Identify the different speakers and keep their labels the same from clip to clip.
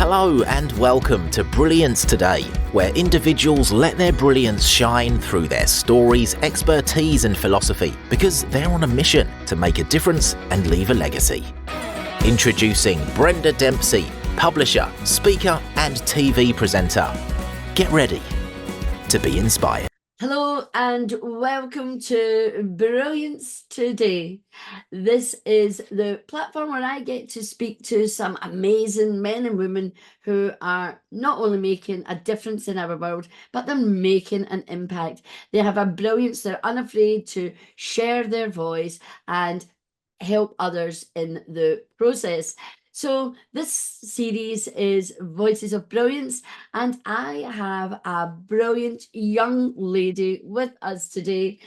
Speaker 1: Hello and welcome to Brilliance Today, where individuals let their brilliance shine through their stories, expertise and philosophy, because they're on a mission to make a difference and leave a legacy. Introducing Brenda Dempsey, publisher, speaker and TV presenter. Get ready to be inspired.
Speaker 2: Hello and welcome to Brilliance Today. This is the platform where I get to speak to some amazing men and women who are not only making a difference in our world, but they're making an impact. They have a brilliance, they're unafraid to share their voice and help others in the process. So this series is Voices of Brilliance, and I have a brilliant young lady with us today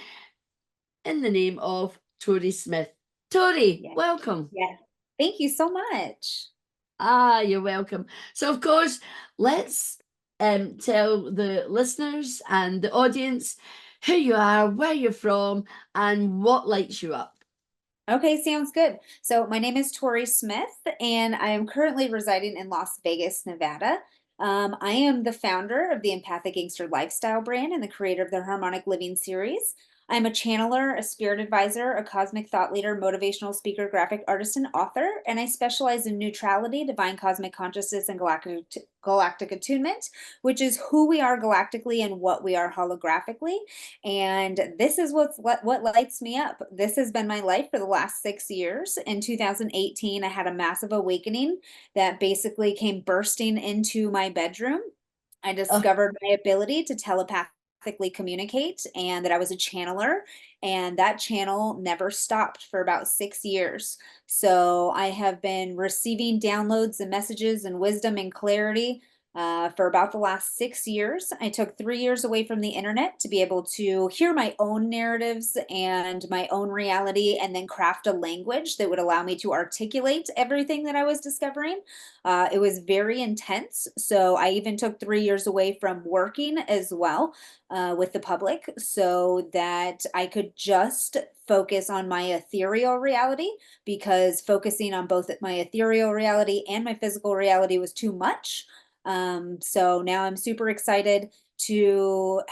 Speaker 2: in the name of Tori Smith. Tori,
Speaker 3: Yes.
Speaker 2: welcome.
Speaker 3: Yes. Thank you so much.
Speaker 2: You're welcome. So of course, let's tell the listeners and the audience who you are, where you're from, and what lights you up.
Speaker 3: Okay, sounds good. So my name is Tori Smith, and I am currently residing in Las Vegas, Nevada. I am the founder of the Empathic Gangster lifestyle brand and the creator of the Harmonic Living series. I'm a channeler, a spirit advisor, a cosmic thought leader, motivational speaker, graphic artist, and author. And I specialize in neutrality, divine cosmic consciousness, and galactic attunement, which is who we are galactically and what we are holographically. And this is what lights me up. This has been my life for the last 6 years. In 2018, I had a massive awakening that basically came bursting into my bedroom. I discovered my ability to telepathically communicate and that I was a channeler, and that channel never stopped for about 6 years. So I have been receiving downloads and messages and wisdom and clarity for about the last 6 years. I took 3 years away from the internet to be able to hear my own narratives and my own reality, and then craft a language that would allow me to articulate everything that I was discovering. It was very intense. So I even took 3 years away from working as well with the public so that I could just focus on my ethereal reality, because focusing on both my ethereal reality and my physical reality was too much. So now I'm super excited to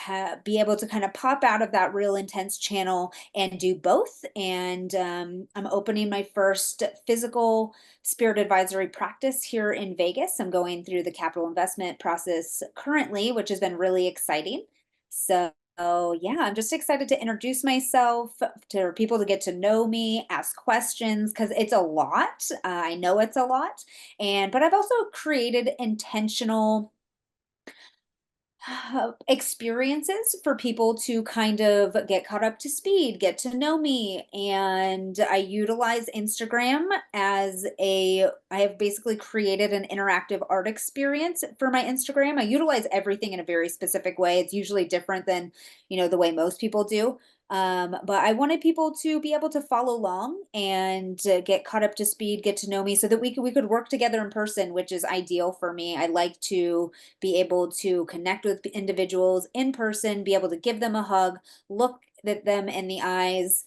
Speaker 3: be able to kind of pop out of that real intense channel and do both. And I'm opening my first physical spirit advisory practice here in Vegas. I'm going through the capital investment process currently, which has been really exciting. So yeah, I'm just excited to introduce myself to people, to get to know me, ask questions, because it's a lot. I know it's a lot. But I've also created intentional experiences for people to kind of get caught up to speed, get to know me. And I utilize Instagram I have basically created an interactive art experience for my Instagram. I utilize everything in a very specific way. It's usually different than, the way most people do. But I wanted people to be able to follow along and get caught up to speed, get to know me, so that we could work together in person, which is ideal for me. I like to be able to connect with individuals in person, be able to give them a hug, look at them in the eyes,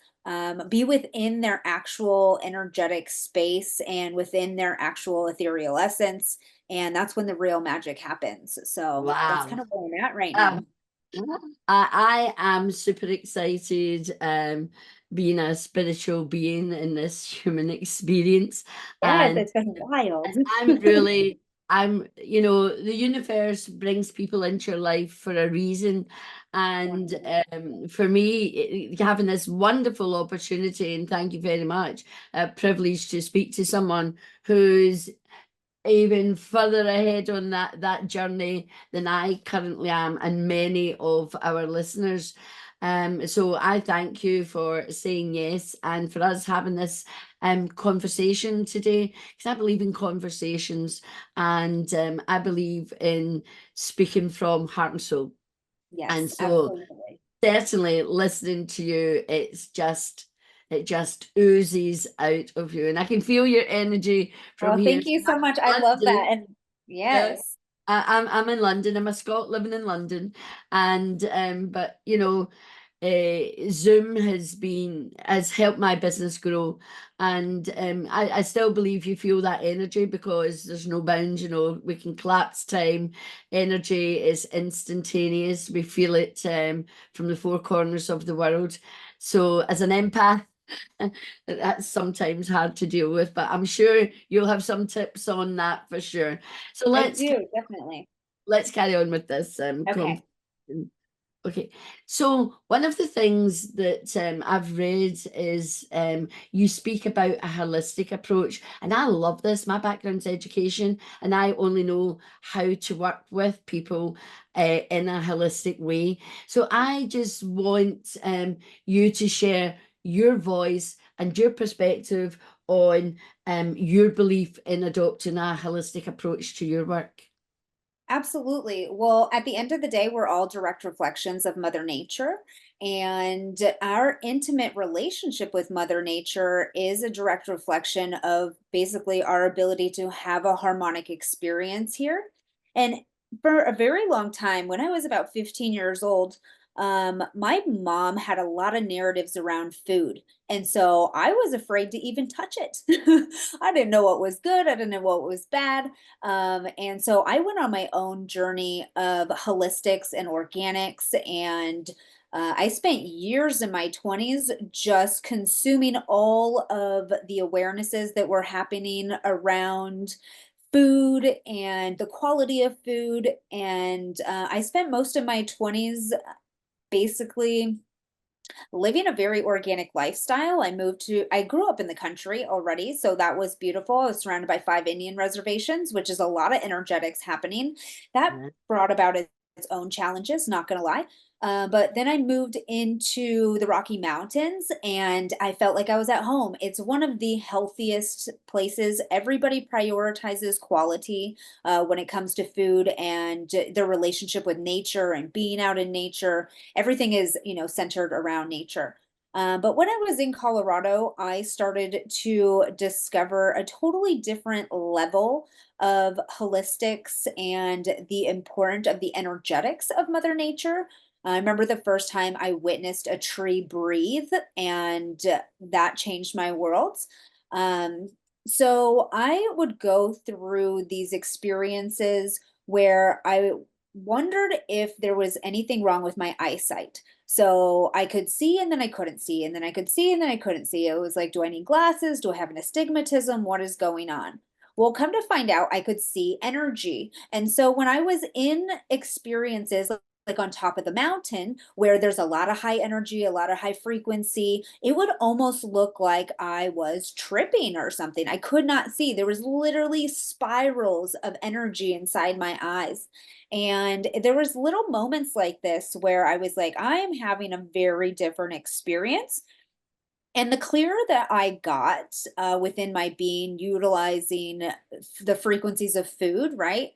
Speaker 3: be within their actual energetic space and within their actual ethereal essence. And that's when the real magic happens. So that's kind of where I'm at right now.
Speaker 2: I am super excited being a spiritual being in this human experience.
Speaker 3: Yes,
Speaker 2: And
Speaker 3: it's been wild.
Speaker 2: the universe brings people into your life for a reason. And for me, having this wonderful opportunity, and thank you very much, privilege to speak to someone who's even further ahead on that journey than I currently am, and many of our listeners. So I thank you for saying yes, and for us having this conversation today, because I believe in conversations, and I believe in speaking from heart and soul.
Speaker 3: Yes,
Speaker 2: and so
Speaker 3: absolutely.
Speaker 2: certainly listening to you, it just oozes out of you, and I can feel your energy from here.
Speaker 3: Thank you so much. I love
Speaker 2: London.
Speaker 3: that. And yes.
Speaker 2: I'm in London. I'm a Scot living in London, and but Zoom has helped my business grow, and I still believe you feel that energy because there's no bounds. You know, we can collapse time. Energy is instantaneous. We feel it from the four corners of the world. So, as an empath, that's sometimes hard to deal with, but I'm sure you'll have some tips on that for sure. So
Speaker 3: I do, definitely.
Speaker 2: let's carry on with this
Speaker 3: Okay.
Speaker 2: Okay, so one of the things that I've read is you speak about a holistic approach, and I love this. My background's education, and I only know how to work with people in a holistic way. So I just want you to share your voice and your perspective on your belief in adopting a holistic approach to your work.
Speaker 3: Absolutely. Well, at the end of the day, we're all direct reflections of Mother Nature. And our intimate relationship with Mother Nature is a direct reflection of basically our ability to have a harmonic experience here. And for a very long time, when I was about 15 years old, my mom had a lot of narratives around food. And so I was afraid to even touch it. I didn't know what was good. I didn't know what was bad. And so I went on my own journey of holistics and organics, and I spent years in my 20s just consuming all of the awarenesses that were happening around food and the quality of food. And I spent most of my 20s basically living a very organic lifestyle. I grew up in the country already, so that was beautiful. I was surrounded by 5 Indian reservations, which is a lot of energetics happening. That brought about its own challenges, not gonna lie. But then I moved into the Rocky Mountains and I felt like I was at home. It's one of the healthiest places. Everybody prioritizes quality when it comes to food and their relationship with nature and being out in nature. Everything is, centered around nature. But when I was in Colorado, I started to discover a totally different level of holistics and the importance of the energetics of Mother Nature. I remember the first time I witnessed a tree breathe, and that changed my world. Um, so I would go through these experiences where I wondered if there was anything wrong with my eyesight. So I could see and then I couldn't see, and then I could see and then I couldn't see. It was like, do I need glasses? Do I have an astigmatism? What is going on? Well, come to find out, I could see energy. And so when I was in experiences like on top of the mountain where there's a lot of high energy, a lot of high frequency, it would almost look like I was tripping or something. I could not see. There was literally spirals of energy inside my eyes. And there was little moments like this where I was like, I am having a very different experience. And the clearer that I got within my being, utilizing the frequencies of food, right?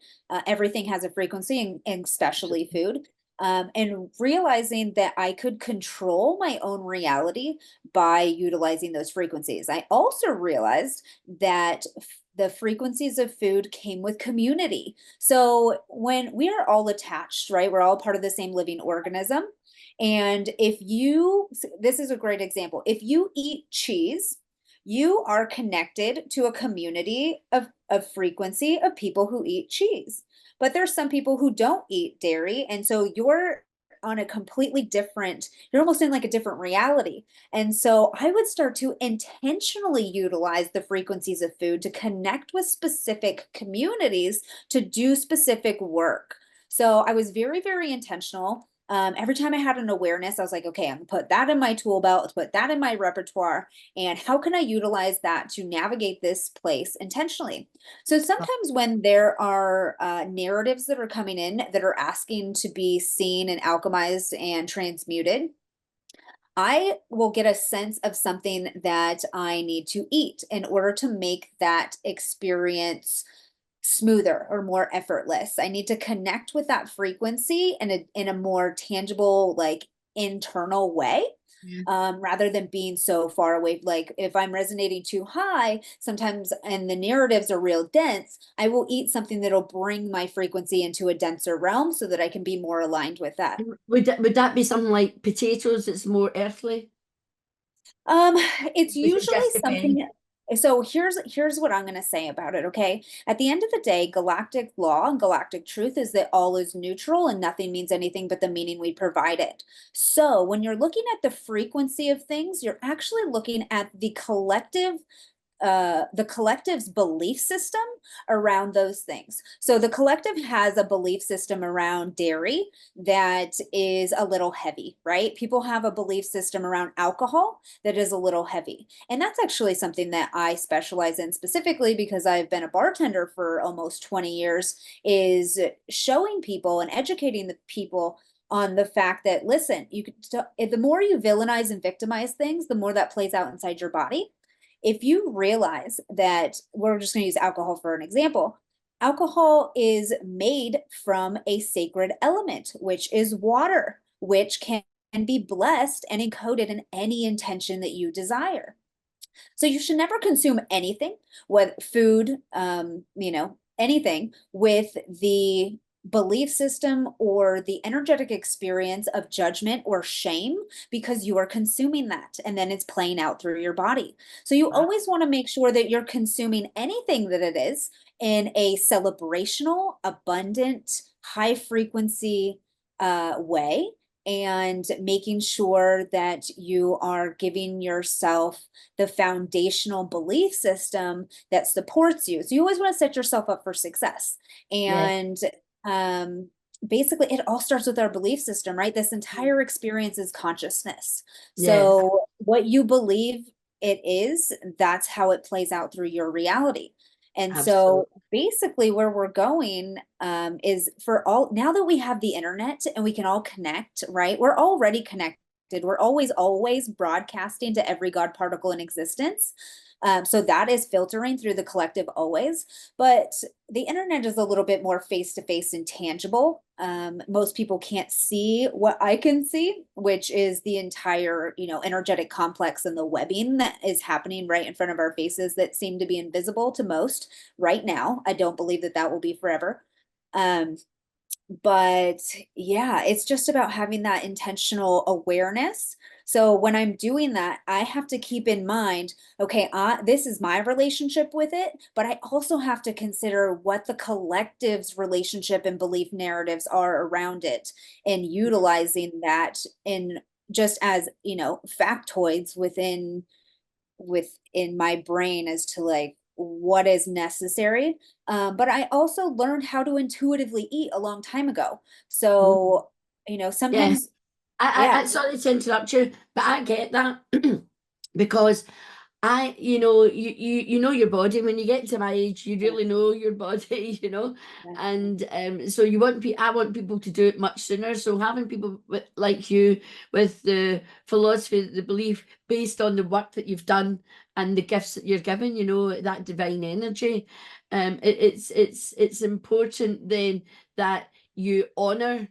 Speaker 3: Everything has a frequency, and especially food. And realizing that I could control my own reality by utilizing those frequencies. I also realized that the frequencies of food came with community. So when we are all attached, right? We're all part of the same living organism. And this is a great example. If you eat cheese, you are connected to a community of frequency of people who eat cheese. But there's some people who don't eat dairy. And so you're on a completely different, you're almost in like a different reality. And so I would start to intentionally utilize the frequencies of food to connect with specific communities to do specific work. So I was very, very intentional. Every time I had an awareness, I was like, okay, I'm gonna put that in my tool belt, let's put that in my repertoire. And how can I utilize that to navigate this place intentionally? So sometimes when there are narratives that are coming in that are asking to be seen and alchemized and transmuted, I will get a sense of something that I need to eat in order to make that experience smoother or more effortless. I need to connect with that frequency in a more tangible, like internal way. rather than being so far away. Like if I'm resonating too high sometimes and the narratives are real dense, I will eat something that'll bring my frequency into a denser realm so that I can be more aligned with that.
Speaker 2: Would that be something like potatoes? It's more earthly.
Speaker 3: Um, it's
Speaker 2: Does it
Speaker 3: usually
Speaker 2: just depend?
Speaker 3: something. So here's what I'm going to say about it, okay? At the end of the day, galactic law and galactic truth is that all is neutral and nothing means anything but the meaning we provide it. So when you're looking at the frequency of things, you're actually looking at the collective's belief system around those things. So the collective has a belief system around dairy that is a little heavy, right? People have a belief system around alcohol that is a little heavy. And that's actually something that I specialize in specifically because I've been a bartender for almost 20 years, is showing people and educating the people on the fact that, listen, the more you villainize and victimize things, the more that plays out inside your body. If you realize that, we're just going to use alcohol for an example, alcohol is made from a sacred element, which is water, which can be blessed and encoded in any intention that you desire. So you should never consume anything, with food, anything with the belief system or the energetic experience of judgment or shame, because you are consuming that and then it's playing out through your body. So you always want to make sure that you're consuming anything that it is in a celebrational, abundant, high frequency way, and making sure that you are giving yourself the foundational belief system that supports you. So you always want to set yourself up for success. And basically it all starts with our belief system, right? This entire experience is consciousness. So what you believe it is, that's how it plays out through your reality. And so basically where we're going is, for all, now that we have the internet and we can all connect, right? We're already connected. We're always broadcasting to every God particle in existence. So that is filtering through the collective always, but the internet is a little bit more face-to-face and tangible. Most people can't see what I can see, which is the entire, energetic complex and the webbing that is happening right in front of our faces that seem to be invisible to most right now. I don't believe that that will be forever. But yeah, it's just about having that intentional awareness. So when I'm doing that, I have to keep in mind, okay, this is my relationship with it, but I also have to consider what the collective's relationship and belief narratives are around it, and utilizing that in, just as, factoids within my brain as to like what is necessary. But I also learned how to intuitively eat a long time ago. So, sometimes,
Speaker 2: I sorry to interrupt you, but I get that because you know your body. When you get to my age, you really know your body, and so I want people to do it much sooner. So having people like you with the philosophy, the belief based on the work that you've done and the gifts that you're given, that divine energy, it's important then that you honor.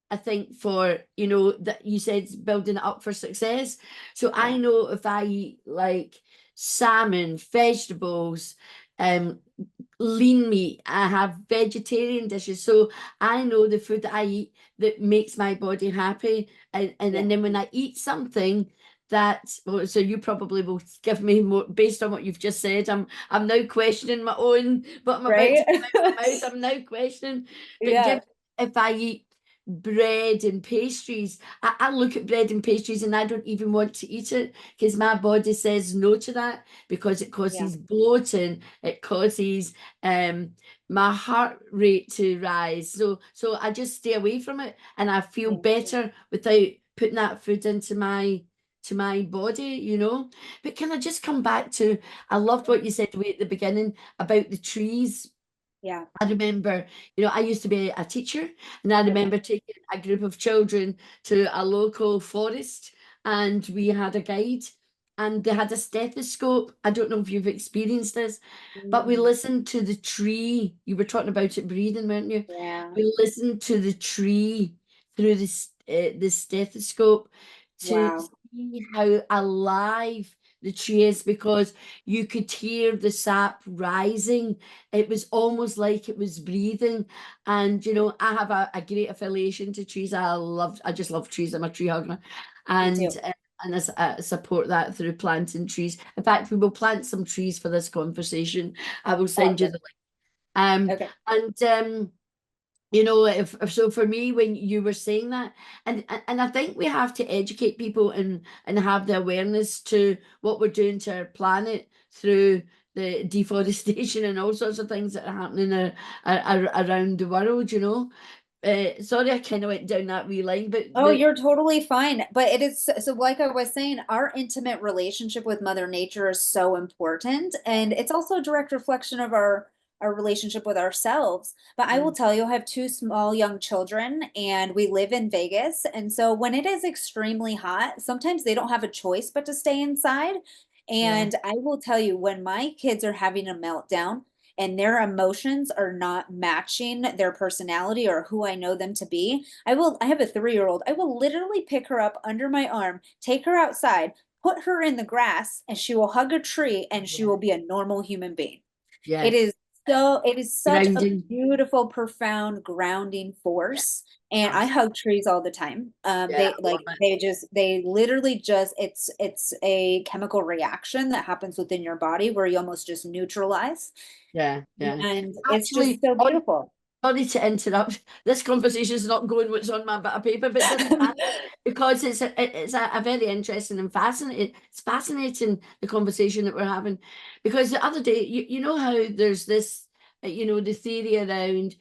Speaker 2: I think for, that you said building it up for success. So I know if I eat like salmon, vegetables, lean meat, I have vegetarian dishes. So I know the food that I eat that makes my body happy. And then when I eat something so you probably will give me more based on what you've just said. I'm now questioning my own, what I'm about to come out of my mouth. I'm now questioning. But if I eat bread and pastries, I look at bread and pastries and I don't even want to eat it because my body says no to that, because it causes bloating, it causes my heart rate to rise. So I just stay away from it, and I feel better without putting that food into my body, But can I just come back to, I loved what you said way at the beginning about the trees. I remember, I used to be a teacher, and I remember taking a group of children to a local forest, and we had a guide, and they had a stethoscope. I don't know if you've experienced this, but we listened to the tree. You were talking about it breathing, weren't you? We listened to the tree through the stethoscope to see how alive the tree is, because you could hear the sap rising. It was almost like it was breathing. And you know, I have a great affiliation to trees. I just love trees. I'm a tree hugger,
Speaker 3: Me
Speaker 2: and
Speaker 3: too.
Speaker 2: I support that through planting trees. In fact, we will plant some trees for this conversation. I will send you
Speaker 3: Awesome.
Speaker 2: the link.
Speaker 3: Okay.
Speaker 2: And you know, if so, for me, when you were saying that, and I think we have to educate people and have the awareness to what we're doing to our planet through the deforestation and all sorts of things that are happening around the world, you know. Sorry, I kind of went down that wee line, but
Speaker 3: Oh, you're totally fine. But it is so, like I was saying, our intimate relationship with Mother Nature is so important. And it's also a direct reflection of our relationship with ourselves. But I will tell you, I have two small young children and we live in Vegas. And so when it is extremely hot, sometimes they don't have a choice but to stay inside.
Speaker 2: yeah,
Speaker 3: And I will tell you, when my kids are having a meltdown, and their emotions are not matching their personality or who I know them to be, I have a 3-year-old. I will literally pick her up under my arm, take her outside, put her in the grass, and she will hug a tree and she
Speaker 2: yeah,
Speaker 3: will be a normal human being.
Speaker 2: yeah,
Speaker 3: It is it is such a
Speaker 2: grounding.
Speaker 3: beautiful, profound grounding
Speaker 2: Yeah,
Speaker 3: force. And I
Speaker 2: absolutely.
Speaker 3: hug trees all the time.
Speaker 2: Yeah, I love it.
Speaker 3: They literally just, it's a chemical reaction that happens within your body where you almost just neutralize.
Speaker 2: Yeah, yeah.
Speaker 3: And it's just
Speaker 2: Actually,
Speaker 3: so beautiful.
Speaker 2: sorry to interrupt. This conversation is not going what's on my bit of paper, but it doesn't matter because it's a very interesting and fascinating. It's fascinating, the conversation that we're having, because the other day, you know how there's this, you know, the theory around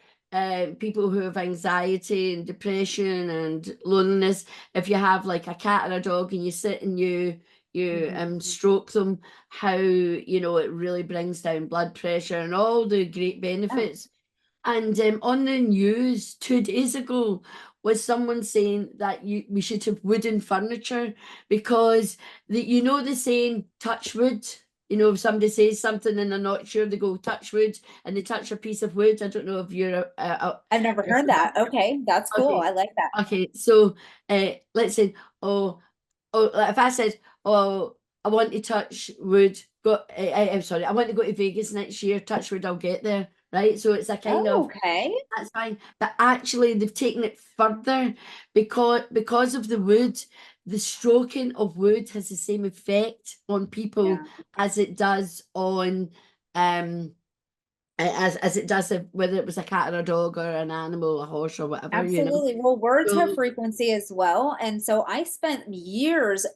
Speaker 2: people who have anxiety and depression and loneliness. If you have like a cat or a dog and you sit and you
Speaker 3: Mhm.
Speaker 2: stroke them, how you know it really brings down blood pressure and all the great
Speaker 3: Oh,
Speaker 2: benefits. And on the news 2 days ago was someone saying that we should have wooden furniture, because you know the saying touch wood. You know, if somebody says something and they're not sure, they go touch wood, and they touch a piece of wood. I don't know if you're
Speaker 3: I've never
Speaker 2: if
Speaker 3: heard that. Okay, that's cool.
Speaker 2: okay,
Speaker 3: I like that.
Speaker 2: okay. So let's say, oh, like if I said, oh, I want to touch wood. I'm sorry, I want to go to Vegas next year. Touch wood, I'll get there. Right. So it's a kind
Speaker 3: Oh,
Speaker 2: of,
Speaker 3: okay.
Speaker 2: that's fine. But actually, they've taken it further, because of the wood. The stroking of wood has the same effect on people
Speaker 3: Yeah,
Speaker 2: as it does on as it does if, whether it was a cat or a dog or an animal, a horse or whatever, you know.
Speaker 3: absolutely. Well, words have
Speaker 2: So
Speaker 3: frequency as well. And so I spent years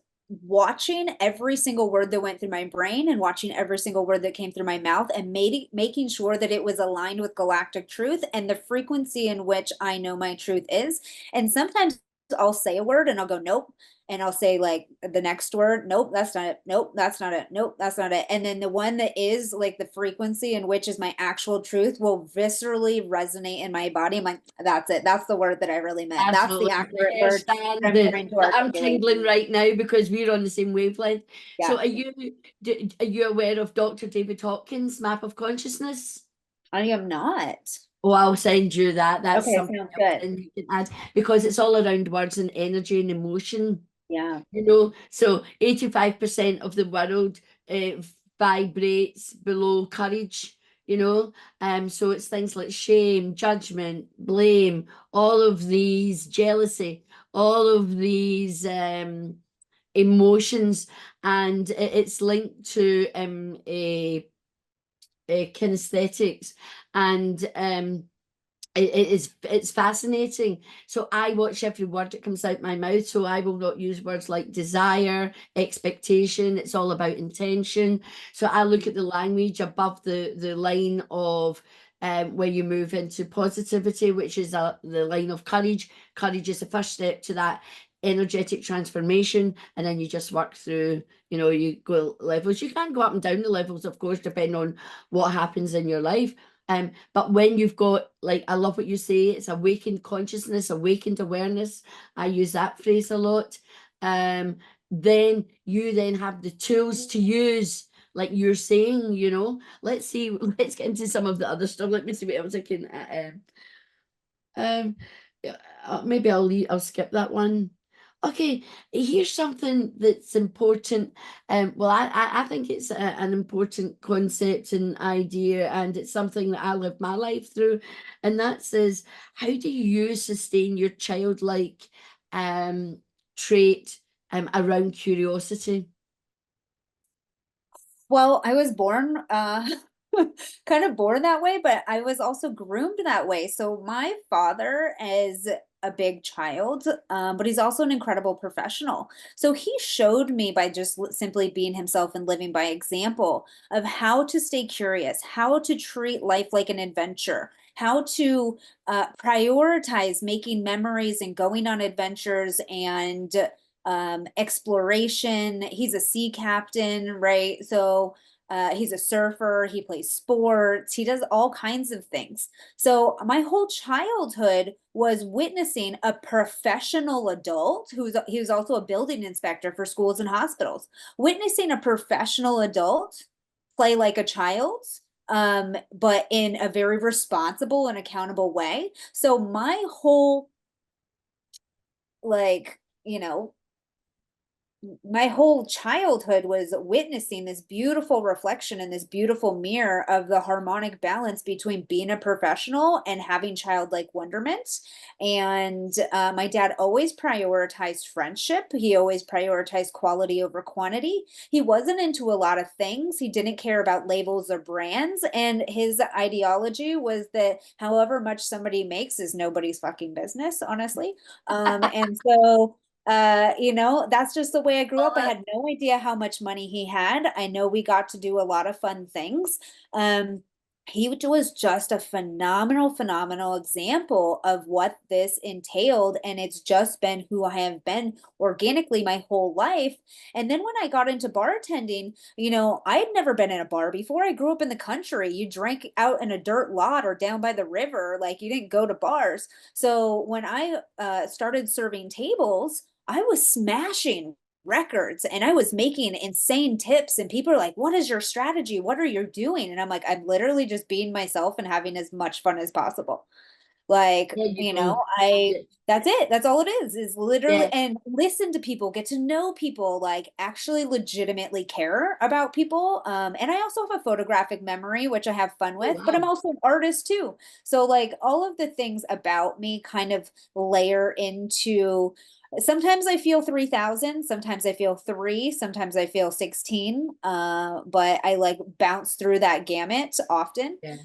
Speaker 3: watching every single word that went through my brain and watching every single word that came through my mouth and making sure that it was aligned with galactic truth and the frequency in which I know my truth is. And sometimes I'll say a word and I'll go, nope. And I'll say like the next word, nope, that's not it. Nope, that's not it. Nope, that's not it. And then the one that is like the frequency in which is my actual truth will viscerally resonate in my body. I'm like, that's it. That's the word that I really meant. That's the
Speaker 2: absolutely, the
Speaker 3: accurate
Speaker 2: hair
Speaker 3: word
Speaker 2: stand,
Speaker 3: that I'm trying to
Speaker 2: I'm
Speaker 3: articulate.
Speaker 2: tingling right now because we're on the same wavelength. So
Speaker 3: Yeah.
Speaker 2: are you aware of Dr. David Hopkins' map of consciousness?
Speaker 3: I am not.
Speaker 2: Oh, I'll send you that. That's
Speaker 3: Okay,
Speaker 2: something
Speaker 3: sounds
Speaker 2: else
Speaker 3: good.
Speaker 2: then you can add, because it's all around words and energy and emotion.
Speaker 3: Yeah.
Speaker 2: You know, so 85% of the world uh, vibrates below courage, you know. So it's things like shame, judgment, blame, all of these, jealousy, all of these emotions, and it's linked to kinesthetics, and it's fascinating. So I watch every word that comes out my mouth. So I will not use words like desire, expectation. It's all about intention. So I look at the language above the line of where you move into positivity, which is the line of courage. Courage is the first step to that energetic transformation, and then you just work through, you know, you go levels. You can go up and down the levels, of course, depending on what happens in your life. But when you've got, like, I love what you say, it's awakened consciousness, awakened awareness. I use that phrase a lot. Um, then you then have the tools to use, like you're saying, you know. Let's see, let's get into some of the other stuff. Let me see what else I can yeah, maybe I'll skip that one. Okay, here's something that's important. Well, I think it's an important concept and idea, and it's something that I live my life through. And that says, how do you sustain your childlike trait around curiosity?
Speaker 3: Well, I was born kind of born that way, but I was also groomed that way. So my father is a big child, but he's also an incredible professional. So he showed me by just simply being himself and living by example of how to stay curious, how to treat life like an adventure, how to prioritize making memories and going on adventures and exploration. He's a sea captain, right? So he's a surfer, he plays sports, he does all kinds of things. So my whole childhood was witnessing a professional adult he was also a building inspector for schools and hospitals, witnessing a professional adult play like a child, but in a very responsible and accountable way. So my whole, like, my whole childhood was witnessing this beautiful reflection and this beautiful mirror of the harmonic balance between being a professional and having childlike wonderment. And my dad always prioritized friendship. He always prioritized quality over quantity. He wasn't into a lot of things. He didn't care about labels or brands. And his ideology was that however much somebody makes is nobody's fucking business, honestly. And so that's just the way I grew up. I had no idea how much money he had. I know we got to do a lot of fun things. Um, he was just a phenomenal example of what this entailed. And it's just been who I have been organically my whole life. And then when I got into bartending, I had never been in a bar before. I grew up in the country. You drank out in a dirt lot or down by the river. Like, you didn't go to bars. So when I started serving tables, I was smashing records and I was making insane tips, and people are like, what is your strategy? What are you doing? And I'm like, I'm literally just being myself and having as much fun as possible. Like,
Speaker 2: There you go. Yeah,
Speaker 3: that's it. That's all it is literally,
Speaker 2: yeah.
Speaker 3: and listen to people, get to know people, like actually legitimately care about people. And I also have a photographic memory, which I have fun
Speaker 2: Oh,
Speaker 3: with, but I'm
Speaker 2: wow.
Speaker 3: also an artist too. So like all of the things about me kind of layer into. Sometimes I feel 3,000, sometimes I feel 3, sometimes I feel 16. But I like bounce through that gamut often.
Speaker 2: Yeah.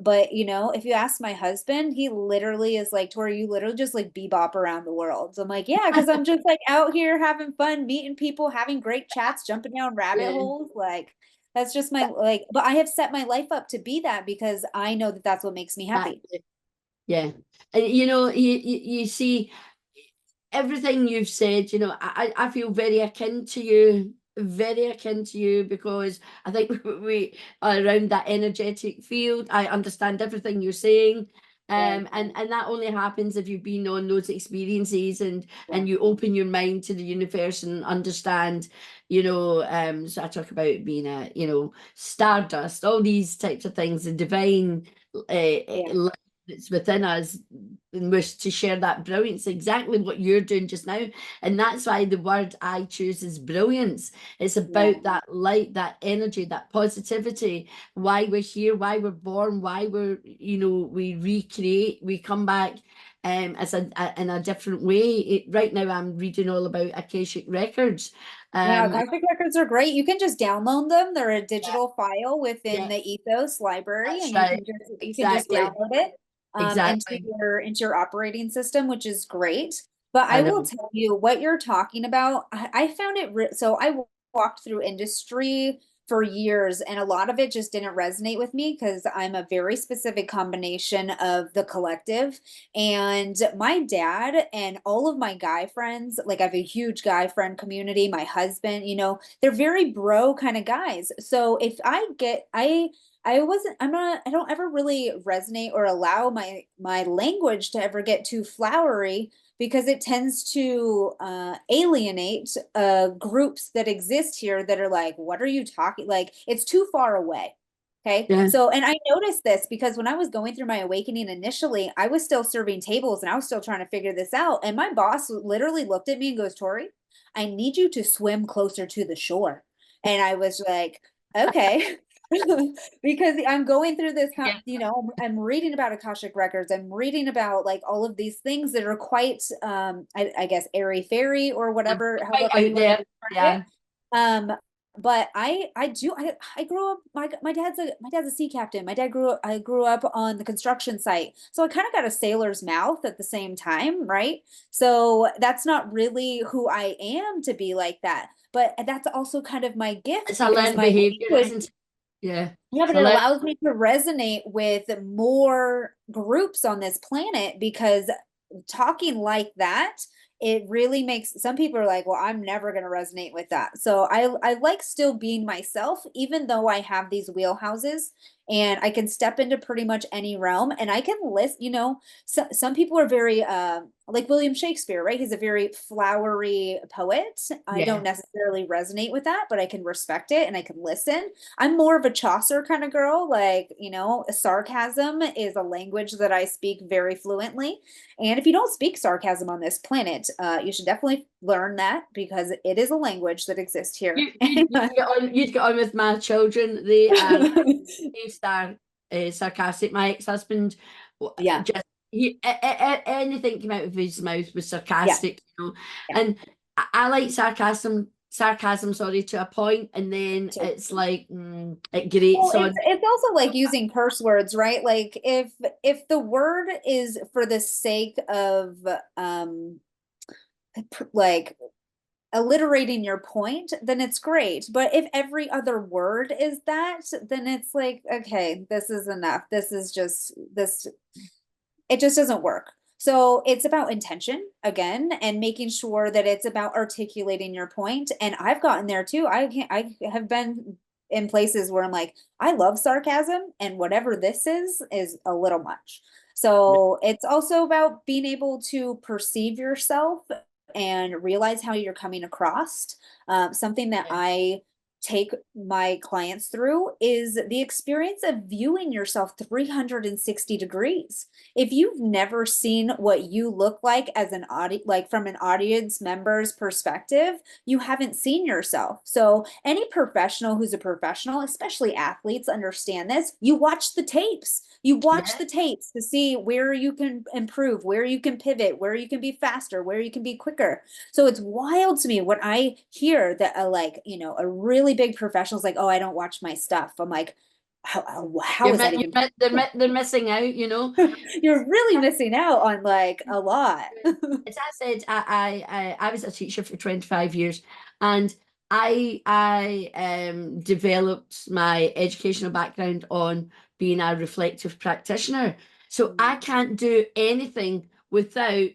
Speaker 3: But if you ask my husband, he literally is like, Tori, you literally just like bebop around the world. So I'm like, yeah, because I'm just like out here having fun, meeting people, having great chats, jumping down rabbit
Speaker 2: Yeah.
Speaker 3: holes. Like, that's just my, like, but I have set my life up to be that because I know that that's what makes me happy.
Speaker 2: Exactly. Yeah. And you see, everything you've said, I feel very akin to you, because I think we are around that energetic field. I understand everything you're saying.
Speaker 3: Yeah,
Speaker 2: And that only happens if you've been on those experiences, and
Speaker 3: yeah,
Speaker 2: you open your mind to the universe and understand, so I talk about being stardust, all these types of things, the divine
Speaker 3: yeah,
Speaker 2: light that's within us, and wish to share that brilliance, exactly what you're doing just now. And that's why the word I choose is brilliance. It's
Speaker 3: yeah.
Speaker 2: about that light, that energy, that positivity, why we're here, why we're born, why we recreate, we come back as in a different way. Right now I'm reading all about Akashic records.
Speaker 3: Yeah,
Speaker 2: um
Speaker 3: Galactic records are great. You can just download them. They're a digital file within
Speaker 2: yeah,
Speaker 3: the Ethos library,
Speaker 2: that's
Speaker 3: and
Speaker 2: right,
Speaker 3: you can just
Speaker 2: exactly,
Speaker 3: download it
Speaker 2: exactly.
Speaker 3: into your operating system, which is great. But
Speaker 2: I
Speaker 3: I will
Speaker 2: know.
Speaker 3: tell you what you're talking about. I found it so I walked through industry for years, and a lot of it just didn't resonate with me because I'm a very specific combination of the collective. And my dad and all of my guy friends, like I have a huge guy friend community, my husband, they're very bro kind of guys. So if I don't ever really resonate or allow my language to ever get too flowery because it tends to alienate groups that exist here that are like, what are you talking? Like, it's too far away. Okay.
Speaker 2: Yeah.
Speaker 3: So, and I noticed this because when I was going through my awakening initially, I was still serving tables and I was still trying to figure this out. And my boss literally looked at me and goes, Tori, I need you to swim closer to the shore. And I was like, okay. Because I'm going through this,
Speaker 2: Yeah.
Speaker 3: you know, I'm reading about Akashic records. I'm reading about like all of these things that are quite, I guess, airy fairy or whatever,
Speaker 2: Quite
Speaker 3: however you
Speaker 2: out
Speaker 3: want to
Speaker 2: there.
Speaker 3: describe
Speaker 2: Yeah.
Speaker 3: it. But I grew up, my dad's a sea captain. I grew up on the construction site. So I kind of got a sailor's mouth at the same time, right? So that's not really who I am to be like that. But that's also kind of my gift
Speaker 2: It's a
Speaker 3: because
Speaker 2: learned
Speaker 3: my
Speaker 2: behavior,
Speaker 3: language,
Speaker 2: isn't it? Yeah.
Speaker 3: yeah,
Speaker 2: It's
Speaker 3: but
Speaker 2: a
Speaker 3: it
Speaker 2: learned.
Speaker 3: allows me to resonate with more groups on this planet because talking like that, it really makes some people are like, well, I'm never going to resonate with that. So I like still being myself, even though I have these wheelhouses and I can step into pretty much any realm and I can list, you know, some people are very, like William Shakespeare, right? He's a very flowery poet. I
Speaker 2: Yeah.
Speaker 3: don't necessarily resonate with that, but I can respect it and I can listen. I'm more of a Chaucer kind of girl. Like, you know, sarcasm is a language that I speak very fluently. And if you don't speak sarcasm on this planet, you should definitely learn that because it is a language that exists here.
Speaker 2: You'd get on with my children. They are star sarcastic. My ex-husband,
Speaker 3: Yeah,
Speaker 2: just anything came out of his mouth was
Speaker 3: yeah,
Speaker 2: sarcastic, you know.
Speaker 3: yeah.
Speaker 2: And I like sarcasm, sorry, to a point, and then
Speaker 3: Too.
Speaker 2: it's like it grates
Speaker 3: Well,
Speaker 2: on.
Speaker 3: it's also like using curse words, right? Like if the word is for the sake of like alliterating your point, then it's great. But if every other word is that, then it's like, okay, this is enough. This is just this, it just doesn't work. So it's about intention again and making sure that it's about articulating your point. And I've gotten there too. I have been in places where I'm like, I love sarcasm, and whatever this is a little much. So it's also about being able to perceive yourself and realize how you're coming across. Something that I take my clients through is the experience of viewing yourself 360 degrees. If you've never seen what you look like as an audience, like from an audience member's perspective, you haven't seen yourself. So any professional who's a professional, especially athletes, understand this. You watch the tapes. You watch the tapes to see where you can improve, where you can pivot, where you can be faster, where you can be quicker. So it's wild to me when I hear that like, you know, a really big professional's like, oh, I don't watch my stuff. I'm like, how is that even possible?
Speaker 2: They're missing out, you know.
Speaker 3: You're really missing out on like a lot.
Speaker 2: As I said, I was a teacher for 25 years, and I developed my educational background on being a reflective practitioner. So I can't do anything without,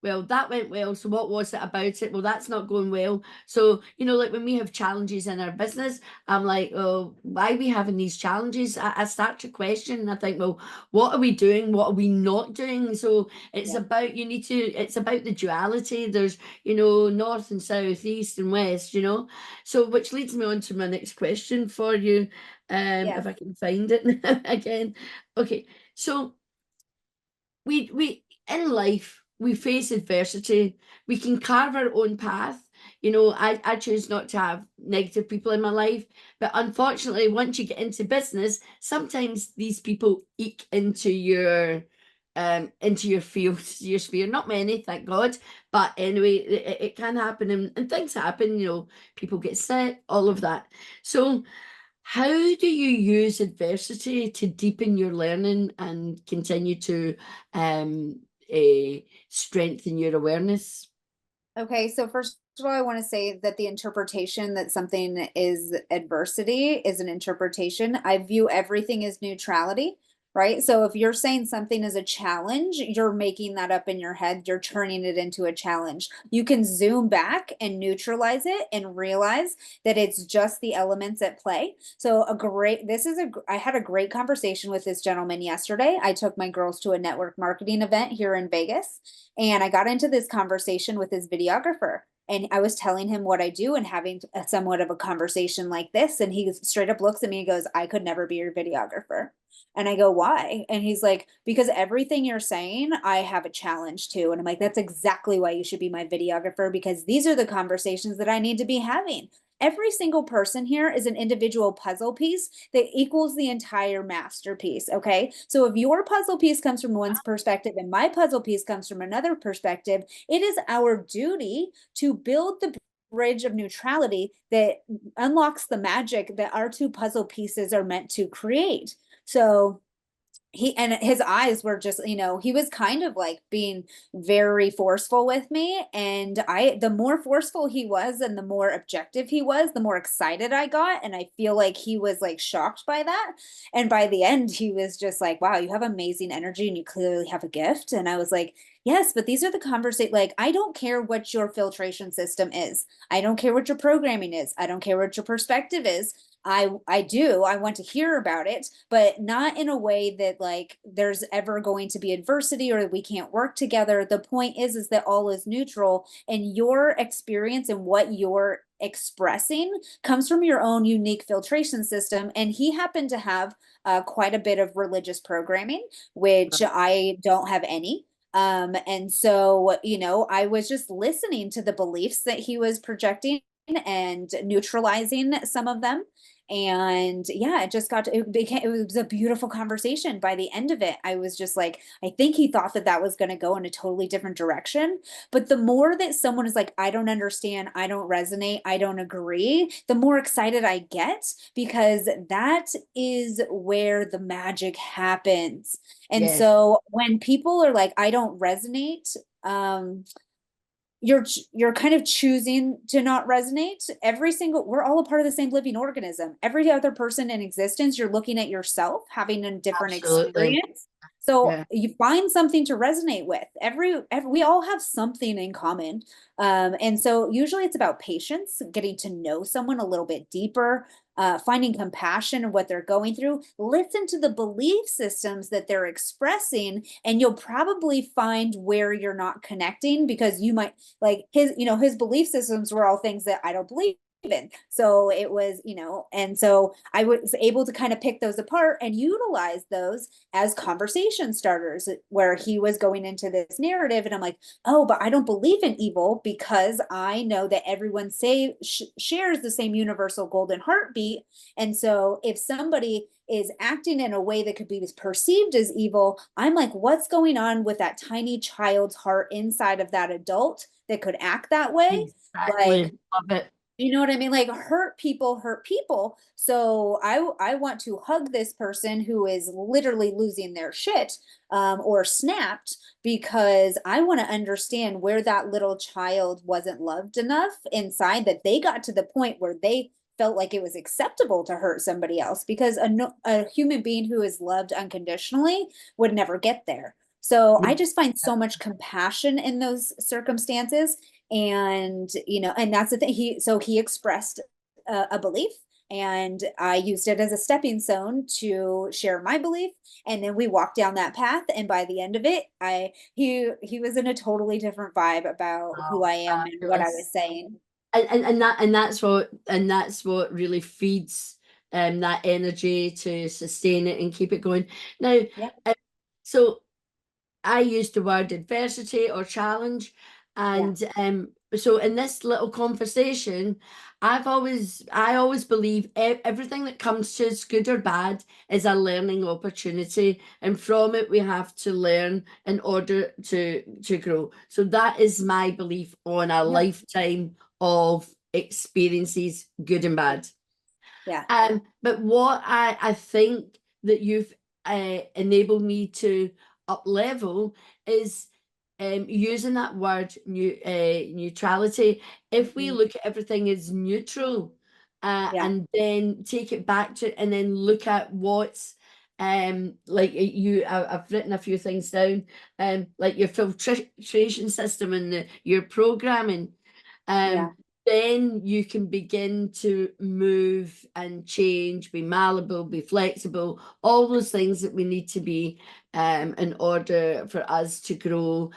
Speaker 2: well, that went well. So what was it about it? Well, that's not going well. So, you know, like when we have challenges in our business, I'm like, oh, why are we having these challenges? I start to question and I think, well, what are we doing? What are we not doing? So it's
Speaker 3: Yeah.
Speaker 2: about, it's about the duality. There's, you know, north and south, east and west, you know. So which leads me on to my next question for you.
Speaker 3: Yeah.
Speaker 2: If I can find it again. Okay. So we in life we face adversity. We can carve our own path. You know, I choose not to have negative people in my life, but unfortunately once you get into business, sometimes these people eke into your field, your sphere. Not many, thank God, but anyway, it can happen, and things happen, you know, people get sick, all of that. So how do you use adversity to deepen your learning and continue to um, strengthen your awareness?
Speaker 3: Okay, so first of all, I want to say that the interpretation that something is adversity is an interpretation. I view everything as neutrality, right? So if you're saying something is a challenge, you're making that up in your head, you're turning it into a challenge. You can zoom back and neutralize it and realize that it's just the elements at play. So I had a great conversation with this gentleman yesterday. I took my girls to a network marketing event here in Vegas, and I got into this conversation with his videographer. and I was telling him what I do and having somewhat of a conversation like this. And he straight up looks at me and goes, I could never be your videographer. And I go, why? And he's like, because everything you're saying, I have a challenge to. And I'm like, that's exactly why you should be my videographer, because these are the conversations that I need to be having. Every single person here is an individual puzzle piece that equals the entire masterpiece. Okay. So if your puzzle piece comes from one's perspective and my puzzle piece comes from another perspective, it is our duty to build the bridge of neutrality that unlocks the magic that our two puzzle pieces are meant to create. So and his eyes were just, he was kind of like being very forceful with me. And the more forceful he was and the more objective he was, the more excited I got. And I feel like he was like shocked by that. And by the end, he was just like, wow, you have amazing energy and you clearly have a gift. And I was like, yes, but these are the conversations. Like, I don't care what your filtration system is. I don't care what your programming is. I don't care what your perspective is. I want to hear about it, but not in a way that like there's ever going to be adversity or we can't work together. The point is that all is neutral, and your experience and what you're expressing comes from your own unique filtration system. And he happened to have quite a bit of religious programming, which I don't have any. And so, I was just listening to the beliefs that he was projecting and neutralizing some of them. And yeah, it was a beautiful conversation. By the end of it, I was just like, I think he thought that was going to go in a totally different direction. But the more that someone is like, I don't understand, I don't resonate, I don't agree, the more excited I get, because that is where the magic happens. And so when people are like, I don't resonate, you're kind of choosing to not resonate. We're all a part of the same living organism. Every other person in existence, you're looking at yourself having a different experience. So you find something to resonate with. We all have something in common. And so usually it's about patience, getting to know someone a little bit deeper, finding compassion of what they're going through. Listen to the belief systems that they're expressing, and you'll probably find where you're not connecting, because you might like his belief systems were all things that I don't believe in. So it was, and so I was able to kind of pick those apart and utilize those as conversation starters, where he was going into this narrative and I'm like, oh, but I don't believe in evil, because I know that everyone shares the same universal golden heartbeat. And so if somebody is acting in a way that could be perceived as evil, I'm like, what's going on with that tiny child's heart inside of that adult that could act that way?
Speaker 2: Exactly.
Speaker 3: Like,
Speaker 2: love it.
Speaker 3: you know what I mean? Like, hurt people hurt people. So I want to hug this person who is literally losing their shit, or snapped, because I want to understand where that little child wasn't loved enough inside, that they got to the point where they felt like it was acceptable to hurt somebody else, because a human being who is loved unconditionally would never get there. So I just find so much compassion in those circumstances. And and that's the thing, he expressed a belief, and I used it as a stepping stone to share my belief, and then we walked down that path, and by the end of it, he was in a totally different vibe about who I am and what I was saying.
Speaker 2: And that's what really feeds that energy to sustain it and keep it going. Now, so I used the word adversity or challenge. And so in this little conversation, I always believe everything that comes to us, good or bad, is a learning opportunity. And from it, we have to learn in order to grow. So that is my belief on a lifetime of experiences, good and bad. But what I think that you've enabled me to up level is using that word neutrality. If we look at everything as neutral, and then take it back to, and then look at what's like I've written a few things down, like your filtration system and your programming, then you can begin to move and change, be malleable, be flexible, all those things that we need to be in order for us to grow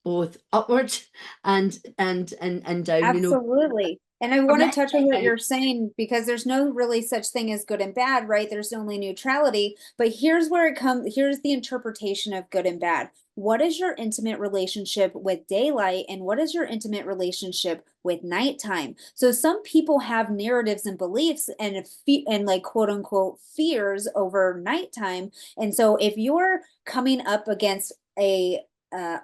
Speaker 2: both upward and down, you know,
Speaker 3: Absolutely. And I want to touch on
Speaker 2: permitting
Speaker 3: what
Speaker 2: out.
Speaker 3: you're saying, because there's no really such thing as good and bad, right? There's only neutrality. But here's where it comes, here's the interpretation of good and bad. What is your intimate relationship with daylight, and what is your intimate relationship with nighttime? So some people have narratives and beliefs and like quote unquote fears over nighttime. And so if you're coming up against uh,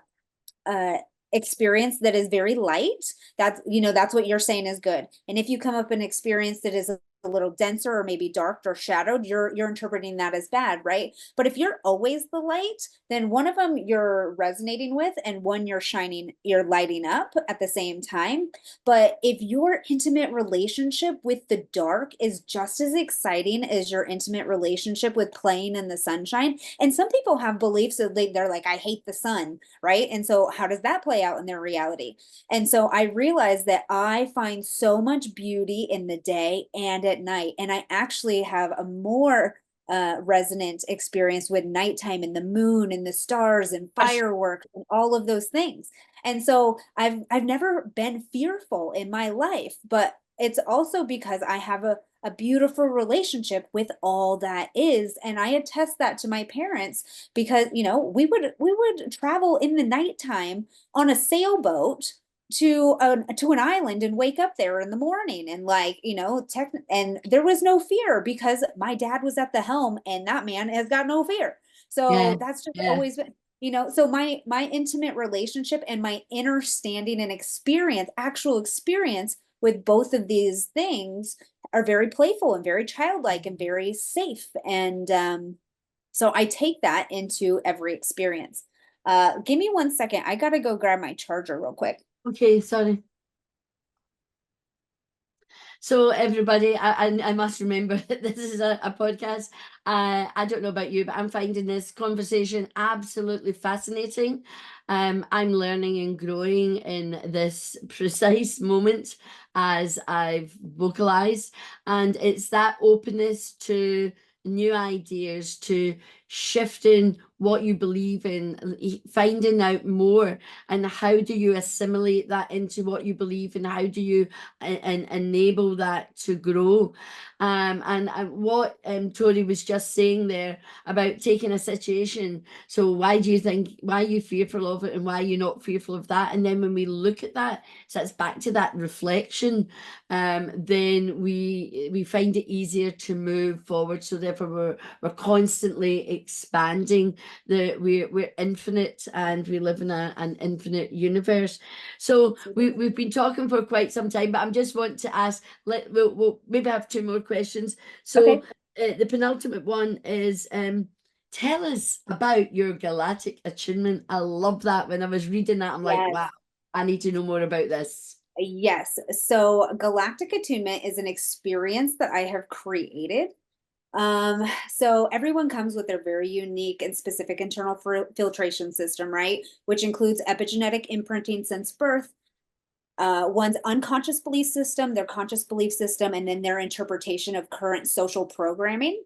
Speaker 3: uh experience that is very light, that's, you know, that's what you're saying is good. And if you come up an experience that is a little denser or maybe dark or shadowed, you're interpreting that as bad, right? But if you're always the light, then one of them you're resonating with, and one you're lighting up at the same time. But if your intimate relationship with the dark is just as exciting as your intimate relationship with playing in the sunshine, and some people have beliefs that they're like, I hate the sun, right? And so how does that play out in their reality? And so I realized that I find so much beauty in the day and at night. And I actually have a more resonant experience with nighttime and the moon and the stars and fireworks and all of those things. And so I've never been fearful in my life, but it's also because I have a beautiful relationship with all that is. And I attest that to my parents, because, you know, we would travel in the nighttime on a sailboat to an island and wake up there in the morning, and like, you know, and there was no fear because my dad was at the helm, and that man has got no fear.
Speaker 2: Yeah,
Speaker 3: So that's just
Speaker 2: yeah.
Speaker 3: always been, you know, so my intimate relationship and my understanding and actual experience with both of these things are very playful and very childlike and very safe. And so I take that into every experience. Give me 1 second. I gotta go grab my charger real quick.
Speaker 2: Okay, sorry. So everybody, I must remember that this is a podcast. I don't know about you, but I'm finding this conversation absolutely fascinating. I'm learning and growing in this precise moment as I've vocalized, and it's that openness to new ideas, to shifting what you believe in, finding out more, and how do you assimilate that into what you believe, and how do you and enable that to grow. And what Tori was just saying there about taking a situation. So why are you fearful of it, and why are you not fearful of that? And then when we look at that, so it's back to that reflection, then we find it easier to move forward. So therefore we're constantly expanding. We're infinite, and we live in an infinite universe. So we've been talking for quite some time, but I just want to ask, we'll maybe have two more questions. So
Speaker 3: Okay.
Speaker 2: the penultimate one is, tell us about your Galactic Attunement. I love that. When I was reading that, I'm like,
Speaker 3: Yes.
Speaker 2: wow, I need to know more about this.
Speaker 3: Yes. So Galactic Attunement is an experience that I have created. So everyone comes with their very unique and specific internal filtration system, right? Which includes epigenetic imprinting since birth, one's unconscious belief system, their conscious belief system, and then their interpretation of current social programming.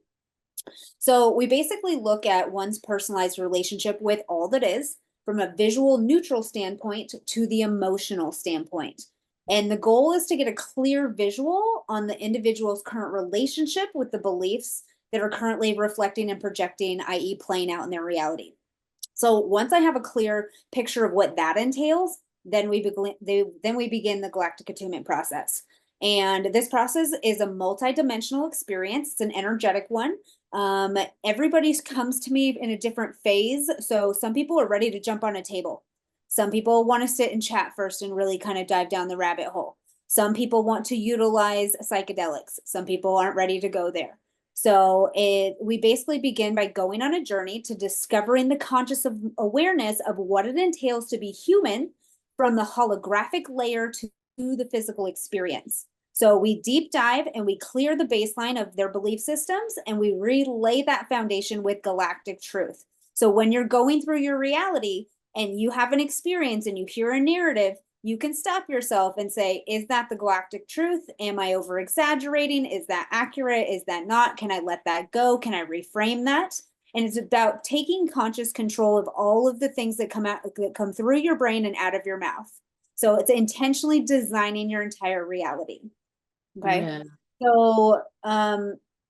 Speaker 3: So we basically look at one's personalized relationship with all that is, from a visual neutral standpoint to the emotional standpoint. And the goal is to get a clear visual on the individual's current relationship with the beliefs that are currently reflecting and projecting, i.e., playing out in their reality. So once I have a clear picture of what that entails, then we begin the Galactic Attunement process. And this process is a multidimensional experience. It's an energetic one. Everybody comes to me in a different phase. So some people are ready to jump on a table. Some people want to sit and chat first and really kind of dive down the rabbit hole. Some people want to utilize psychedelics. Some people aren't ready to go there. So we basically begin by going on a journey to discovering the conscious awareness of what it entails to be human, from the holographic layer to the physical experience. So we deep dive and we clear the baseline of their belief systems, and we relay that foundation with galactic truth. So when you're going through your reality and you have an experience and you hear a narrative, you can stop yourself and say, is that the galactic truth? Am I over exaggerating? Is that accurate? Is that not? Can I let that go? Can I reframe that? And it's about taking conscious control of all of the things that come through your brain and out of your mouth. So it's intentionally designing your entire reality. Okay.
Speaker 2: Yeah.
Speaker 3: So,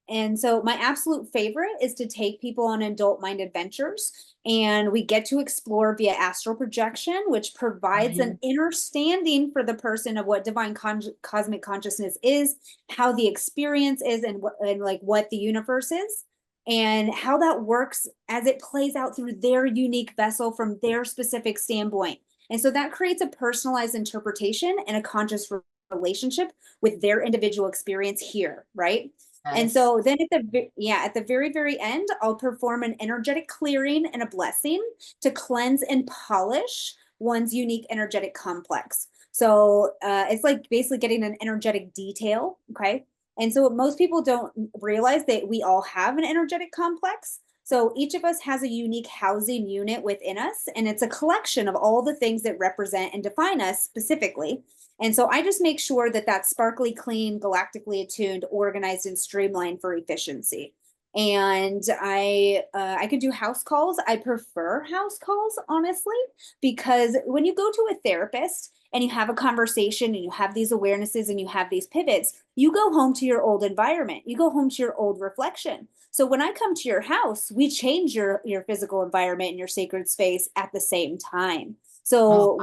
Speaker 3: and so my absolute favorite is to take people on adult mind adventures, and we get to explore via astral projection, which provides an understanding for the person of what divine cosmic consciousness is, how the experience is, and what the universe is, and how that works as it plays out through their unique vessel from their specific standpoint. And so that creates a personalized interpretation and a conscious relationship with their individual experience here, right?
Speaker 2: Yes.
Speaker 3: And so then at the very, very end, I'll perform an energetic clearing and a blessing to cleanse and polish one's unique energetic complex. So it's like basically getting an energetic detail, okay? And so most people don't realize that we all have an energetic complex. So each of us has a unique housing unit within us, and it's a collection of all the things that represent and define us specifically. And so I just make sure that that's sparkly, clean, galactically attuned, organized, and streamlined for efficiency. And I could do house calls. I prefer house calls, honestly, because when you go to a therapist and you have a conversation and you have these awarenesses and you have these pivots, you go home to your old environment. You go home to your old reflection. So when I come to your house, we change your physical environment and your sacred space at the same time. So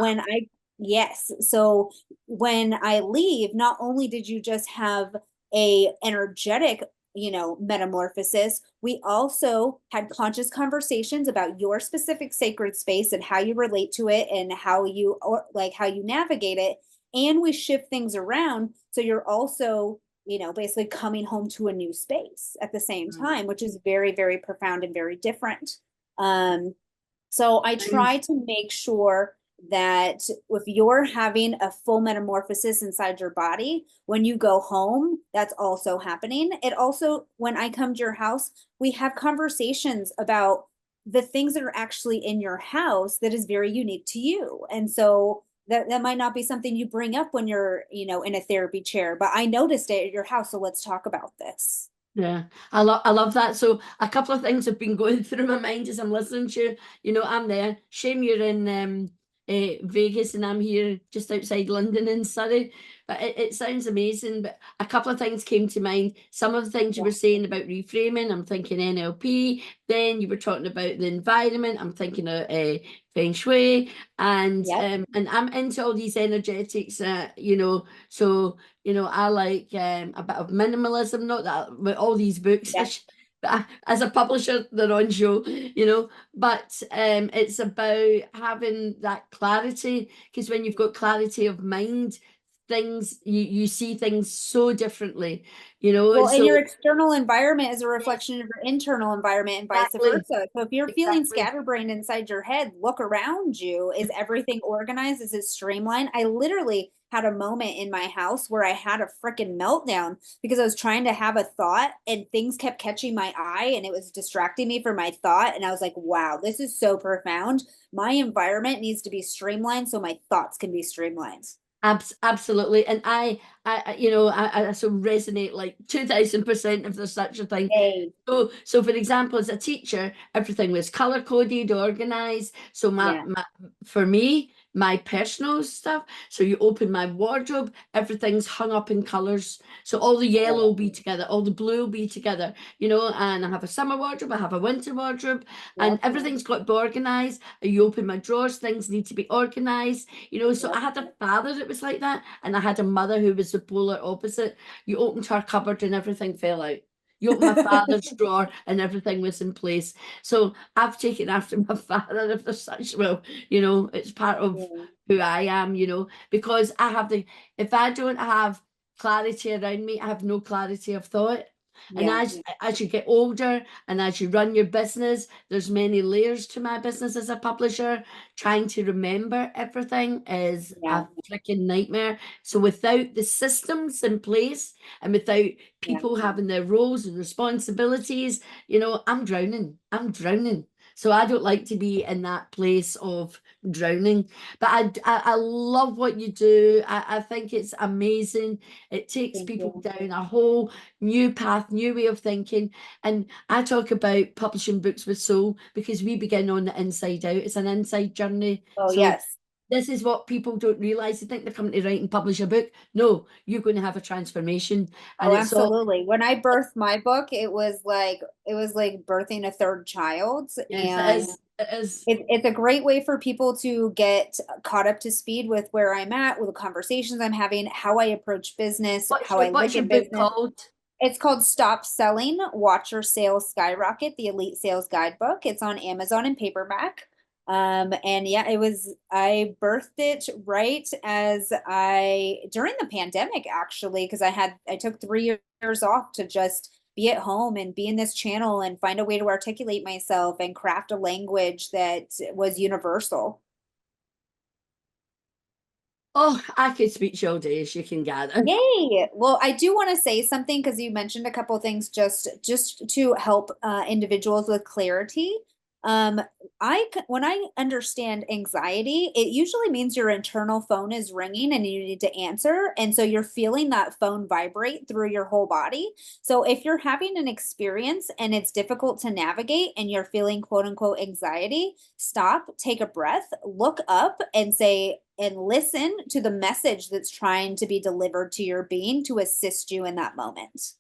Speaker 3: so when I leave, not only did you just have a energetic, metamorphosis, we also had conscious conversations about your specific sacred space and how you relate to it and how you navigate it. And we shift things around. So you're also, basically coming home to a new space at the same time, which is very, very profound and very different. So I try to make sure that if you're having a full metamorphosis inside your body, when you go home, that's also happening. It also, when I come to your house, we have conversations about the things that are actually in your house that is very unique to you. And so that might not be something you bring up when you're, in a therapy chair, but I noticed it at your house. So let's talk about this.
Speaker 2: Yeah, I love that. So a couple of things have been going through my mind as I'm listening to you. I'm there. Shame you're in Vegas and I'm here just outside London in Surrey. But it sounds amazing. But a couple of things came to mind. Some of the things you were saying about reframing, I'm thinking NLP. Then you were talking about the environment. I'm thinking of Feng Shui. And I'm into all these energetics, So, I like a bit of minimalism, not that with all these books. But as a publisher, they're on show, but it's about having that clarity, because when you've got clarity of mind, things you see things so differently,
Speaker 3: Well,
Speaker 2: so,
Speaker 3: and your external environment is a reflection of your internal environment and vice versa. So if you're feeling scatterbrained inside your head, look around you. Is everything organized? Is it streamlined? I literally had a moment in my house where I had a freaking meltdown because I was trying to have a thought and things kept catching my eye and it was distracting me from my thought. And I was like, wow, this is so profound. My environment needs to be streamlined so my thoughts can be streamlined.
Speaker 2: Absolutely. And I so resonate like 2000% if there's such a thing.
Speaker 3: Hey.
Speaker 2: So for example, as a teacher, everything was color coded, organized. So for me, my personal stuff. So you open my wardrobe, everything's hung up in colors. So all the yellow will be together, all the blue will be together, and I have a summer wardrobe, I have a winter wardrobe, and everything's got to be organized. You open my drawers, things need to be organized, so I had a father that was like that, and I had a mother who was the polar opposite. You opened her cupboard and everything fell out. You open my father's drawer and everything was in place. So I've taken after my father, if there's such, it's part of who I am, because if I don't have clarity around me, I have no clarity of thought. And as you get older and as you run your business, there's many layers to my business as a publisher. Trying to remember everything is a freaking nightmare. So without the systems in place and without people having their roles and responsibilities, I'm drowning. So I don't like to be in that place of drowning. But I love what you do. I think it's amazing. It takes
Speaker 3: Thank
Speaker 2: people
Speaker 3: you.
Speaker 2: down a whole new path, new way of thinking. And I talk about publishing books with soul because we begin on the inside out. It's an inside journey.
Speaker 3: Oh,
Speaker 2: So
Speaker 3: yes.
Speaker 2: this is what people don't realize. They think they're coming to write and publish a book. No, you're going to have a transformation, and
Speaker 3: Oh,
Speaker 2: it's all
Speaker 3: absolutely. When I birthed my book, it was like birthing a third child.
Speaker 2: yes, it
Speaker 3: And
Speaker 2: is. It is.
Speaker 3: it's a great way for people to get caught up to speed with where I'm at, with the conversations I'm having, how I approach business, how I
Speaker 2: What's
Speaker 3: look
Speaker 2: your
Speaker 3: at
Speaker 2: book
Speaker 3: business.
Speaker 2: called?
Speaker 3: It's called Stop Selling, Watch Your Sales Skyrocket, the Elite Sales Guidebook. It's on Amazon in paperback. And yeah, I birthed it right during the pandemic, actually, because I took 3 years off to just be at home and be in this channel and find a way to articulate myself and craft a language that was universal.
Speaker 2: Oh, I could speak to you all day, as you can gather.
Speaker 3: Yay! Well, I do want to say something because you mentioned a couple of things just to help individuals with clarity. Um, when I understand anxiety, it usually means your internal phone is ringing and you need to answer, and so you're feeling that phone vibrate through your whole body. So if you're having an experience and it's difficult to navigate and you're feeling quote unquote anxiety, stop, take a breath, look up and say, and listen to the message that's trying to be delivered to your being to assist you in that moment.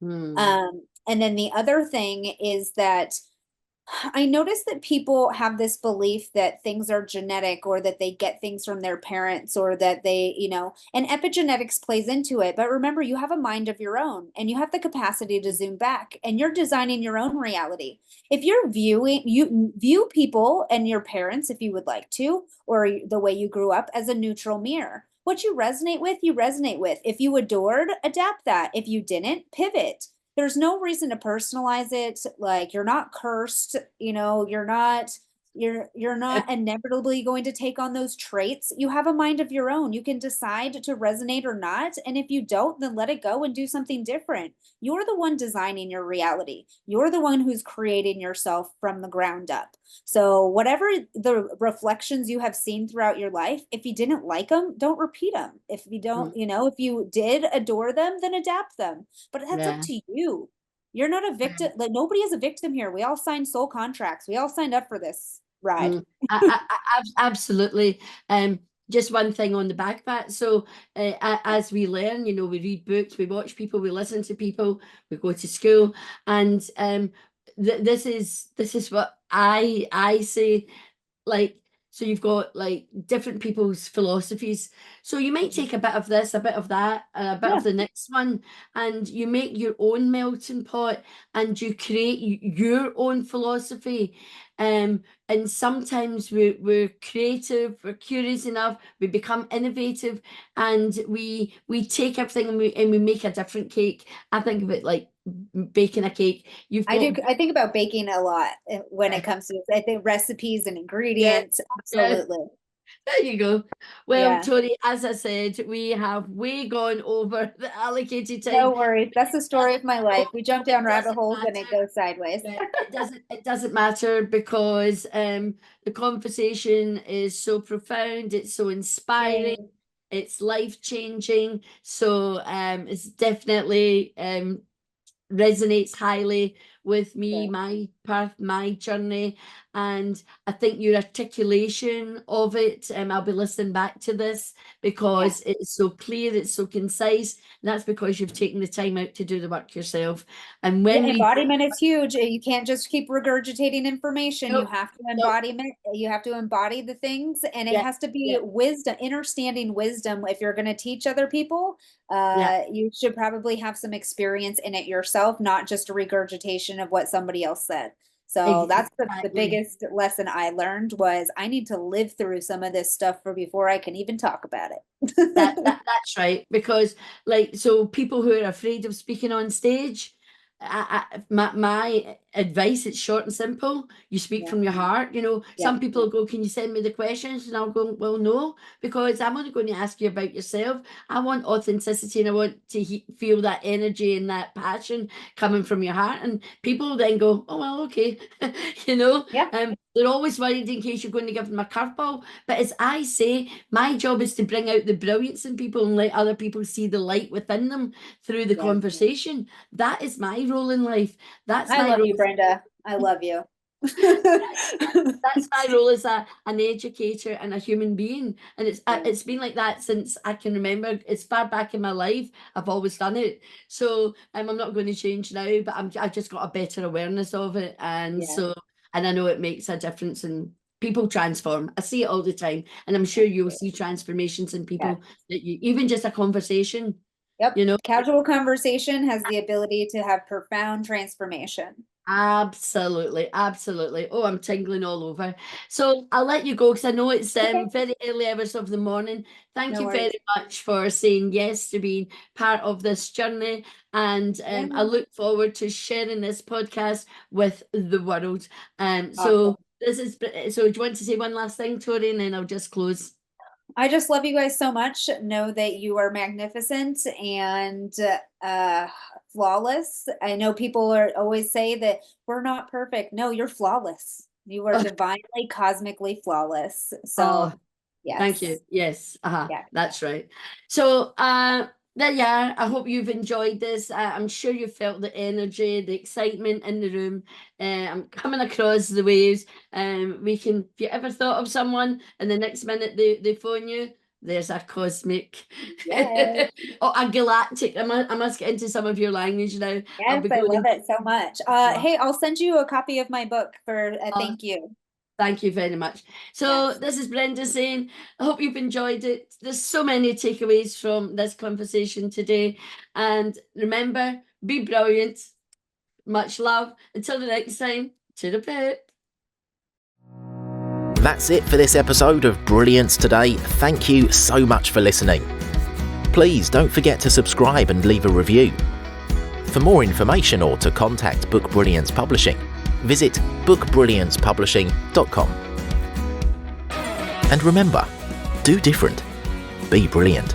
Speaker 2: Hmm.
Speaker 3: And then the other thing is that I notice that people have this belief that things are genetic or that they get things from their parents or that and epigenetics plays into it. But remember, you have a mind of your own and you have the capacity to zoom back and you're designing your own reality. If you view people and your parents, if you would like to, or the way you grew up as a neutral mirror. What you resonate with, you resonate with. If you adored, adapt that. If you didn't, pivot. There's no reason to personalize it. Like you're not cursed, you're not inevitably going to take on those traits. You have a mind of your own. You can decide to resonate or not, and if you don't, then let it go and do something different. You're the one designing your reality. You're the one who's creating yourself from the ground up. So whatever the reflections you have seen throughout your life, if you didn't like them, don't repeat them. If you don't, if you did adore them, then adapt them. But that's up
Speaker 2: Yeah.
Speaker 3: to you. You're not a victim. Like nobody is a victim here. We all signed soul contracts. We all signed up for this ride.
Speaker 2: Mm. Absolutely. Just one thing on the back of that. So, as we learn, we read books, we watch people, we listen to people, we go to school, and this is what I say. Like, so you've got like different people's philosophies. So you might take a bit of this, a bit of that, and a bit
Speaker 3: Yeah.
Speaker 2: of the next one, and you make your own melting pot and you create your own philosophy. And sometimes we're creative, we're curious enough, we become innovative, and we take everything and we make a different cake. I think of it like baking a cake. You've
Speaker 3: I do.
Speaker 2: got
Speaker 3: I think about baking a lot when
Speaker 2: yeah,
Speaker 3: it comes to this. I think recipes and
Speaker 2: yeah,
Speaker 3: ingredients.
Speaker 2: yeah.
Speaker 3: Absolutely.
Speaker 2: There you go. Well,
Speaker 3: Yeah.
Speaker 2: Tori, as I said, we have way gone over the allocated
Speaker 3: No
Speaker 2: time.
Speaker 3: worries. That's the story of my life. We jump down
Speaker 2: It
Speaker 3: rabbit
Speaker 2: doesn't
Speaker 3: holes and it
Speaker 2: matter.
Speaker 3: goes sideways.
Speaker 2: Yeah, it doesn't matter because the conversation is so profound, it's so inspiring,
Speaker 3: Yay.
Speaker 2: it's life changing. So it's definitely resonates highly with me,
Speaker 3: Yeah.
Speaker 2: my path, my journey, and I think your articulation of it. I'll be listening back to this
Speaker 3: Yeah.
Speaker 2: because it's so clear, it's so concise, and that's because you've taken the time out to do the work yourself. And
Speaker 3: Yeah,
Speaker 2: when we
Speaker 3: embodiment is huge. You can't just keep regurgitating information. You
Speaker 2: nope,
Speaker 3: have to
Speaker 2: nope,
Speaker 3: embody the things, and it
Speaker 2: yeah,
Speaker 3: has to be
Speaker 2: yeah,
Speaker 3: wisdom, understanding wisdom. If you're going to teach other people,
Speaker 2: yeah,
Speaker 3: you should probably have some experience in it yourself, not just a regurgitation of what somebody else said. So that's the
Speaker 2: exactly.
Speaker 3: biggest lesson I learned was I need to live through some of this stuff before I can even talk about
Speaker 2: That,
Speaker 3: it.
Speaker 2: that's right. Because like so people who are afraid of speaking on stage, my advice, it's short and simple. You speak from your heart. Some people go, can you send me the questions? And I'll go, well, no, because I'm only going to ask you about yourself. I want authenticity, and I want to feel that energy and that passion coming from your heart. And people then go, oh, well, okay. They're always worried in case you're going to give them a curveball. But as I say, my job is to bring out the brilliance in people and let other people see the light within them through the conversation. That is my role in life.
Speaker 3: I love you, Brenda. I love you.
Speaker 2: That's my role as an educator and a human being, and it's been like that since I can remember. As far back in my life, I've always done it. So I'm not going to change now, but I've just got a better awareness of it, and and I know it makes a difference, and people transform. I see it all the time, and I'm sure you'll see transformations in people that even just a conversation.
Speaker 3: Yep. Casual conversation has the ability to have profound transformation.
Speaker 2: Absolutely. Oh, I'm tingling all over. So I'll let you go because I know it's very early hours of the morning. Thank you very much for saying yes to being part of this journey. And I look forward to sharing this podcast with the world. So do you want to say one last thing, Tori, and then I'll just close?
Speaker 3: I just love you guys so much. Know that you are magnificent and flawless. I know people always say that we're not perfect. No, you're flawless. You are divinely, cosmically flawless. So, yes.
Speaker 2: Thank you. Yes. That's right. So, there you are. I hope you've enjoyed this. I'm sure you felt the energy, the excitement in the room. I'm coming across the waves. If you ever thought of someone and the next minute they phone you, there's a cosmic a galactic. I must get into some of your language now.
Speaker 3: Yes, I love it so much. Hey, I'll send you a copy of my book for thank you.
Speaker 2: Thank you very much. So this is Brenda saying, I hope you've enjoyed it. There's so many takeaways from this conversation today. And remember, be brilliant. Much love. Until the next time, to the pip.
Speaker 1: That's it for this episode of Brilliance Today. Thank you so much for listening. Please don't forget to subscribe and leave a review. For more information or to contact Book Brilliance Publishing, visit bookbrilliancepublishing.com. And remember, do different. Be brilliant.